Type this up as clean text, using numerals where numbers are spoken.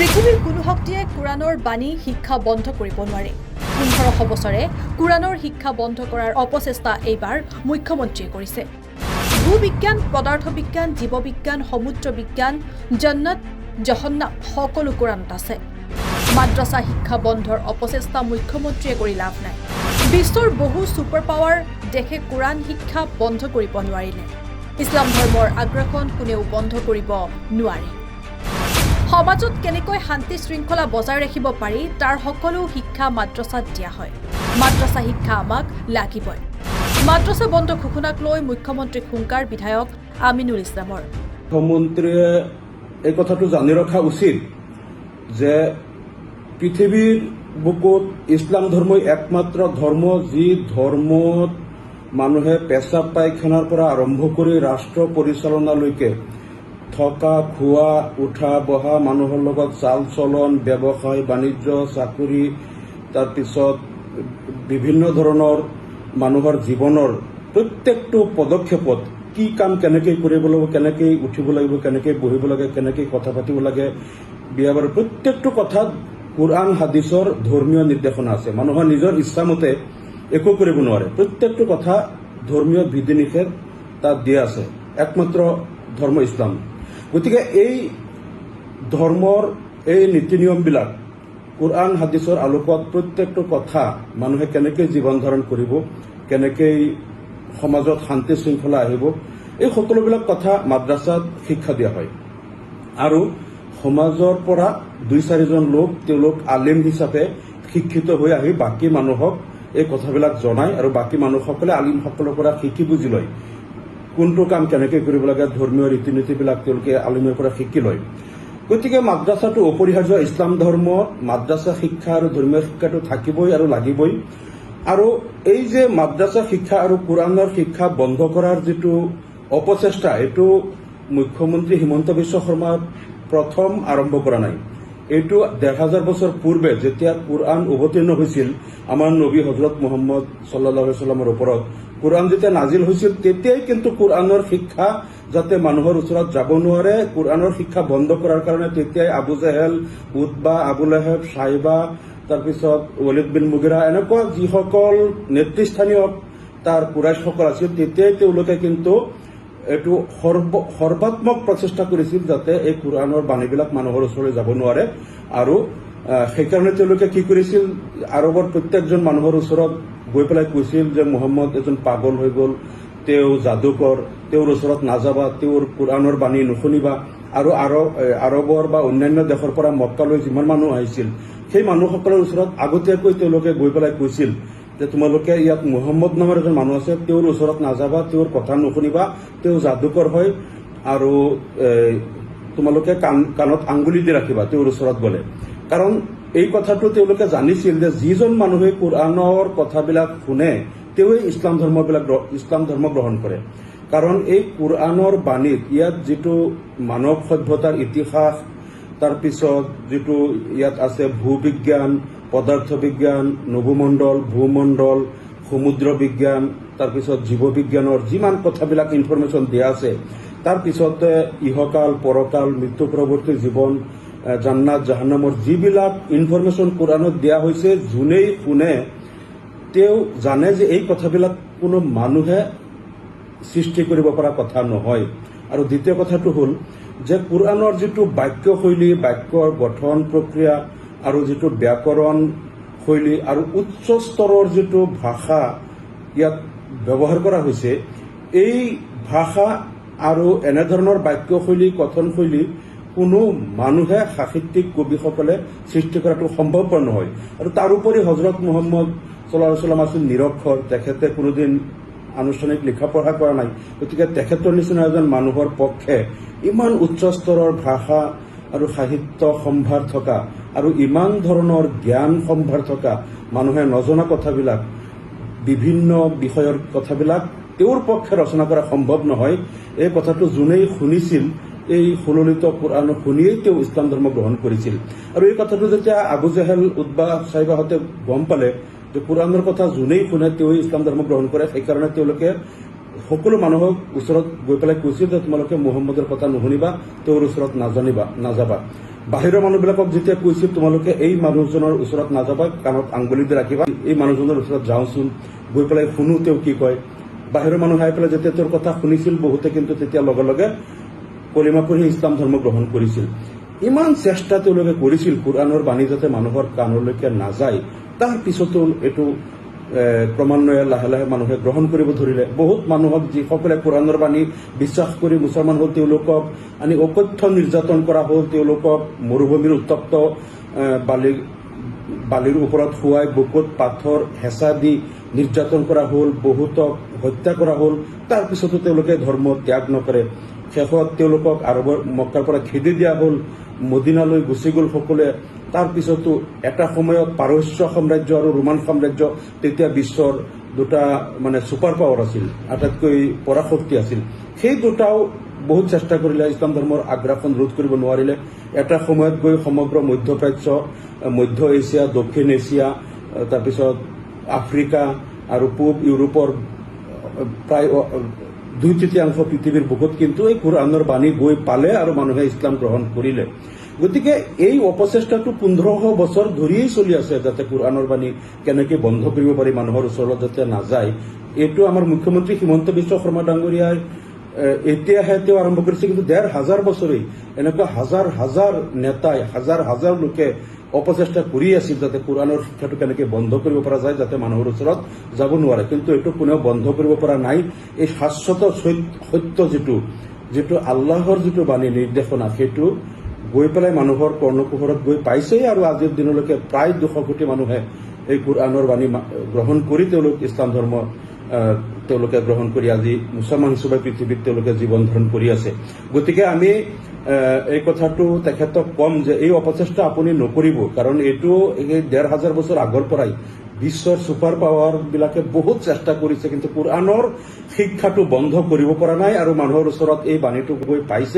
পৃথিৱীৰ কোনো শক্তিয়ে কোৰাণৰ বাণী শিক্ষা বন্ধ কৰিব নোৱাৰে। ১৫০০ বছৰে কোৰাণৰ শিক্ষা বন্ধ কৰাৰ অপচেষ্টা এইবাৰ মুখ্যমন্ত্ৰীয়ে কৰিছে। ভূবিজ্ঞান, পদাৰ্থ বিজ্ঞান, জীৱ বিজ্ঞান, সমুদ্ৰ বিজ্ঞান, জন্নত, জহন্নাম সকলো কোৰাণত আছে। মাদ্ৰাছা শিক্ষা বন্ধৰ অপচেষ্টা মুখ্যমন্ত্ৰীয়ে কৰি লাভ নাই। বিশ্বৰ বহু ছুপাৰ পাৱাৰ দেশে কোৰাণ শিক্ষা বন্ধ কৰিব নোৱাৰিলে। ইছলাম ধৰ্মৰ আগ্ৰাসন কোনেও বন্ধ কৰিব নোৱাৰে। সমাজত কেনেকৈ শান্তি শৃংখলা বজাই ৰাখিব পাৰি তাৰ সকলো শিক্ষা মাদ্ৰাছাত দিয়া হয়। মাদ্ৰাছা শিক্ষা আমাক লাগিবই। মাদ্ৰাছা বন্ধ ঘোষণাক লৈ মুখ্যমন্ত্ৰীক হুংকাৰ বিধায়ক আমিনুল ইছলামৰ। মুখ্যমন্ত্ৰীয়ে এই কথাটো জানি ৰখা উচিত যে পৃথিৱীৰ বুকুত ইছলাম ধৰ্মই একমাত্ৰ ধৰ্ম, যি ধৰ্মত মানুহে পেচাব পায়খানাৰ পৰা আৰম্ভ কৰি ৰাষ্ট্ৰ পৰিচালনালৈকে থকা, খোৱা, উঠা বহা, মানুহৰ লগত চাল চলন, ব্যৱসায় বাণিজ্য, চাকৰি, তাৰপিছত বিভিন্ন ধৰণৰ মানুহৰ জীৱনৰ প্ৰত্যেকটো পদক্ষেপত কি কাম কেনেকৈ কৰিব লাগিব, কেনেকৈ উঠিব লাগিব, কেনেকৈ বহিব লাগে, কেনেকৈ কথা পাতিব লাগে, বিয়া বাৰু প্ৰত্যেকটো কথাত কোৰআন হাদিছৰ ধৰ্মীয় নিৰ্দেশনা আছে। মানুহৰ নিজৰ ইচ্ছামতে একো কৰিব নোৱাৰে। প্ৰত্যেকটো কথা ধৰ্মীয় বিধি নিষেধ তাত দিয়া আছে। একমাত্ৰ ধৰ্ম ইছলাম। গতিকে এই ধৰ্মৰ এই নীতি নিয়মবিলাক কোৰআন হাদিছৰ আলোকত প্ৰত্যেকটো কথা মানুহে কেনেকৈ জীৱন ধাৰণ কৰিব, কেনেকৈ সমাজত শান্তি শৃংখলা আহিব, এই সকলোবিলাক কথা মাদ্ৰাছাত শিক্ষা দিয়া হয়। আৰু সমাজৰ পৰা ২-৪জন লোক তেওঁলোক আলিম হিচাপে শিক্ষিত হৈ আহি বাকী মানুহক এই কথাবিলাক জনায় আৰু বাকী মানুহসকলে আলিমসকলৰ পৰা শিকি বুজি লয়। কোনটো কাম কেনেকৈ কৰিব লাগে, ধৰ্মীয় ৰীতি নীতিবিলাক তেওঁলোকে আলিমৰ পৰা শিকি লয়। গতিকে মাদ্ৰাছাটো অপৰিহাৰ্য। ইছলাম ধৰ্মত মাদ্ৰাছা শিক্ষা আৰু ধৰ্মীয় শিক্ষাটো থাকিবই আৰু লাগিবই। আৰু এই যে মাদ্ৰাছা শিক্ষা আৰু কোৰআনৰ শিক্ষা বন্ধ কৰাৰ যিটো অপচেষ্টা, এইটো মুখ্যমন্ত্ৰী হিমন্ত বিশ্ব শৰ্মাই প্ৰথম আৰম্ভ কৰা নাই। এইটো ১৫০০ বছৰ পূৰ্বে যেতিয়া কোৰআন অৱতীৰ্ণ হৈছিল আমাৰ নবী হজৰত মুহাম্মদ সাল্লাল্লাহু আলাইহি ওয়াসাল্লামৰ ওপৰত, কোৰআন যেতিয়া নাজিল হৈছিল তেতিয়াই কিন্তু কোৰআনৰ শিক্ষা যাতে মানুহৰ ওচৰত যাব নোৱাৰে, কোৰআনৰ শিক্ষা বন্ধ কৰাৰ কাৰণে তেতিয়াই আবু জেহেল, উতবা, আবু লেহেব, সাইবা, তাৰপিছত ৱালিদ বিন মুগিৰা এনেকুৱা যিসকল নেতৃস্থানীয় তাৰ কুৰাইশসকল আছিল, তেতিয়াই তেওঁলোকে কিন্তু এইটো সৰ্বাত্মক প্ৰচেষ্টা কৰিছিল যাতে এই কোৰআনৰ বাণীবিলাক মানুহৰ ওচৰলৈ যাব নোৱাৰে। আৰু সেইকাৰণে তেওঁলোকে কি কৰিছিল, আৰৱৰ প্ৰত্যেকজন মানুহৰ ওচৰত গৈ পেলাই কৈছিল যে মুহাম্মদ এজন পাগল হৈ গ'ল, তেওঁ যাদুকৰ, তেওঁৰ ওচৰত নাযাবা, তেওঁৰ কোৰআনৰ বাণী নুশুনিবা। আৰু আৰৱৰ বা অন্যান্য দেশৰ পৰা মক্কালৈ যিমান মানুহ আহিছিল সেই মানুহসকলৰ ওচৰত আগতীয়াকৈ তেওঁলোকে গৈ পেলাই কৈছিল যে তোমালোকে ইয়াত মুহাম্মদ নামৰ এজন মানুহ আছে, তেওঁৰ ওচৰত নাযাবা, তেওঁৰ কথা নুশুনিবা, তেওঁ যাদুকৰ হয়, আৰু তোমালোকে কাণত আঙ্গুলি দি ৰাখিবা তেওঁৰ ওচৰত গ'লে। কাৰণ এই কথাটো তেওঁলোকে জানিছিল যে যিজন মানুহে কোৰআনৰ কথাবিলাক শুনে তেওঁই ইছলাম ধৰ্ম গ্ৰহণ কৰে। কাৰণ এই কোৰআনৰ বাণীত ইয়াত যিটো মানৱ সভ্যতাৰ ইতিহাস, তাৰপিছত যিটো ইয়াত আছে ভূবিজ্ঞান, পদাৰ্থ বিজ্ঞান, নভোমণ্ডল, ভূমণ্ডল, সমুদ্ৰ বিজ্ঞান, তাৰপিছত জীৱ বিজ্ঞানৰ যিমান কথাবিলাক ইনফৰমেশ্যন দিয়া আছে, তাৰপিছতে ইহকাল, পৰকাল, মৃত্যু পৰৱৰ্তী জীৱন, জান্নাত জাহান্নামৰ যিবিলাক ইনফৰমেশ্যন কোৰআনত দিয়া হৈছে, যোনেই শুনে তেওঁ জানে যে এই কথাবিলাক কোনো মানুহে সৃষ্টি কৰিব পৰা কথা নহয়। আৰু দ্বিতীয় কথাটো হ'ল যে কোৰআনৰ যিটো বাক্যশৈলী, বাক্যৰ গঠন প্ৰক্ৰিয়া আৰু যিটো ব্যাকৰণ শৈলী আৰু উচ্চ স্তৰৰ যিটো ভাষা ইয়াত ব্যৱহাৰ কৰা হৈছে, এই ভাষা আৰু এনেধৰণৰ বাক্যশৈলী, কথনশৈলী কোনো মানুহে সাহিত্যিক কবিসকলে সৃষ্টি কৰাটো সম্ভৱপৰ নহয়। আৰু তাৰোপৰি হজৰত মুহাম্মদ সাল্লাল্লাহু আলাইহি ওয়াসাল্লাম আছিল নিৰক্ষৰ, তেখেতে কোনোদিন আনুষ্ঠানিক লিখা পঢ়া কৰা নাই। গতিকে তেখেতৰ নিচিনা এজন মানুহৰ পক্ষে ইমান উচ্চ স্তৰৰ ভাষা আৰু সাহিত্য সম্ভাৰ থকা আৰু ইমান ধৰণৰ জ্ঞান সম্ভাৰ থকা মানুহে নজনা কথাবিলাক, বিভিন্ন বিষয়ৰ কথাবিলাক তেওঁৰ পক্ষে ৰচনা কৰা সম্ভৱ নহয়। এই কথাটো যোনেই শুনিছিল, এই সুললিত কোৰআন শুনিয়েই তেওঁ ইছলাম ধৰ্ম গ্ৰহণ কৰিছিল। আৰু এই কথাটো যেতিয়া আবু জেহেল, উতবা, সাইবাহঁতে গম পালে যে কোৰআনৰ কথা যোনেই শুনে তেওঁই ইছলাম ধৰ্ম গ্ৰহণ কৰে, সেইকাৰণে তেওঁলোকে সকলো মানুহক ওচৰত গৈ পেলাই কৈছিল যে তোমালোকে মুহাম্মদৰ কথা নুশুনিবা, তেওঁৰ ওচৰত নাযাবা। বাহিৰৰ মানুহবিলাকক যেতিয়া কৈছিল তোমালোকে এই মানুহজনৰ ওচৰত নাযাবা, কাণত আঙুলি দি ৰাখিবা, এই মানুহজনৰ ওচৰত যাওঁচোন, গৈ পেলাই শুনো তেওঁ কি কয়। বাহিৰৰ মানুহ আহি পেলাই যেতিয়া তেওঁৰ কথা শুনিছিল, বহুতে কিন্তু তেতিয়া লগে লগে কলিমা পঢ়ি ইছলাম ধৰ্ম গ্ৰহণ কৰিছিল। ইমান চেষ্টা তেওঁলোকে কৰিছিল কোৰআনৰ বাণী যাতে মানুহৰ কাণলৈকে নাযায়, তাৰ পিছতো এইটো ক্ৰমান্বয়ে লাহে লাহে মানুহে গ্ৰহণ কৰিব ধৰিলে। বহুত মানুহক যিসকলে কোৰআনৰ বাণী বিশ্বাস কৰি মুছলমান হ'ল, তেওঁলোকক আনি অকথ্য নিৰ্যাতন কৰা হ'ল, তেওঁলোকক মৰুভূমিৰ উত্তপ্ত বালিৰ ওপৰত শুৱাই বুকুত পাথৰ হেঁচা দি নিৰ্যাতন কৰা হ'ল, বহুতক হত্যা কৰা হ'ল। তাৰ পিছতো তেওঁলোকে ধৰ্ম ত্যাগ নকৰে। শেষত তেওঁলোকক আৰবৰ মক্কাৰ পৰা খেদি দিয়া হ'ল, মদিনালৈ গুচি গ'ল সকলোৱে। তাৰ পিছতো এটা সময়ত পাৰস্য সাম্ৰাজ্য আৰু ৰোমান সাম্ৰাজ্য তেতিয়া বিশ্বৰ দুটা ছুপাৰ পাৱাৰ আছিল, আটাইতকৈ পৰাশক্তি আছিল। সেই দুটাও বহুত চেষ্টা কৰিলে, ইছলাম ধৰ্মৰ আগ্ৰাসন ৰোধ কৰিব নোৱাৰিলে। এটা সময়ত গৈ সমগ্ৰ মধ্যপ্ৰাচ্য, মধ্য এছিয়া, দক্ষিণ এছিয়া, তাৰপিছত আফ্ৰিকা আৰু পূব ইউৰোপৰ প্ৰায় 2/3 পৃথিৱীৰ বুকুত কিন্তু এই কোৰআনৰ বাণী গৈ পালে আৰু মানুহে ইছলাম গ্ৰহণ কৰিলে। গতিকে এই অপচেষ্টাটো 1500 বছৰ ধৰিয়েই চলি আছে, যাতে কোৰআনৰ বাণী কেনেকৈ বন্ধ কৰিব পাৰি, মানুহৰ ওচৰত যাতে নাযায়। এইটো আমাৰ মুখ্যমন্ত্ৰী হিমন্ত বিশ্ব শৰ্মা ডাঙৰীয়াই এতিয়াহে তেওঁ আৰম্ভ কৰিছে, কিন্তু 1500 বছৰেই এনেকুৱা হাজাৰ হাজাৰ নেতাই, হাজাৰ হাজাৰ লোকে অপচেষ্টা কৰি আছিল যাতে কোৰআনৰ শিক্ষাটো কেনেকৈ বন্ধ কৰিব পৰা যায়, যাতে মানুহৰ ওচৰত যাব নোৱাৰে। কিন্তু এইটো কোনেও বন্ধ কৰিব পৰা নাই। এই শাশ্বত সত্য যিটো আল্লাহৰ যিটো বাণী নিৰ্দেশনা, সেইটো গৈ পেলাই মানুহৰ কৰ্ণকুহৰত গৈ পাইছেই। আৰু আজিৰ দিনলৈকে প্ৰায় 200 কোটি মানুহে এই কোৰআনৰ বাণী গ্ৰহণ কৰি তেওঁলোক ইছলাম ধৰ্ম তেওঁলোকে গ্ৰহণ কৰি আজি মুছলমান হিচাপে পৃথিৱীত তেওঁলোকে জীৱন ধাৰণ কৰি আছে। গতিকে আমি এই কথাটো তেখেতক কম যে এই অপচেষ্টা আপুনি নকৰিব, কাৰণ এইটো এই 1500 বছৰ আগৰ পৰাই বিশ্বৰ ছুপাৰ পাৱাৰ বিলাকে বহুত চেষ্টা কৰিছে, কিন্তু কোৰআনৰ শিক্ষাটো বন্ধ কৰিব পৰা নাই আৰু মানুহৰ ওচৰত এই বাণীটো গৈ পাইছে।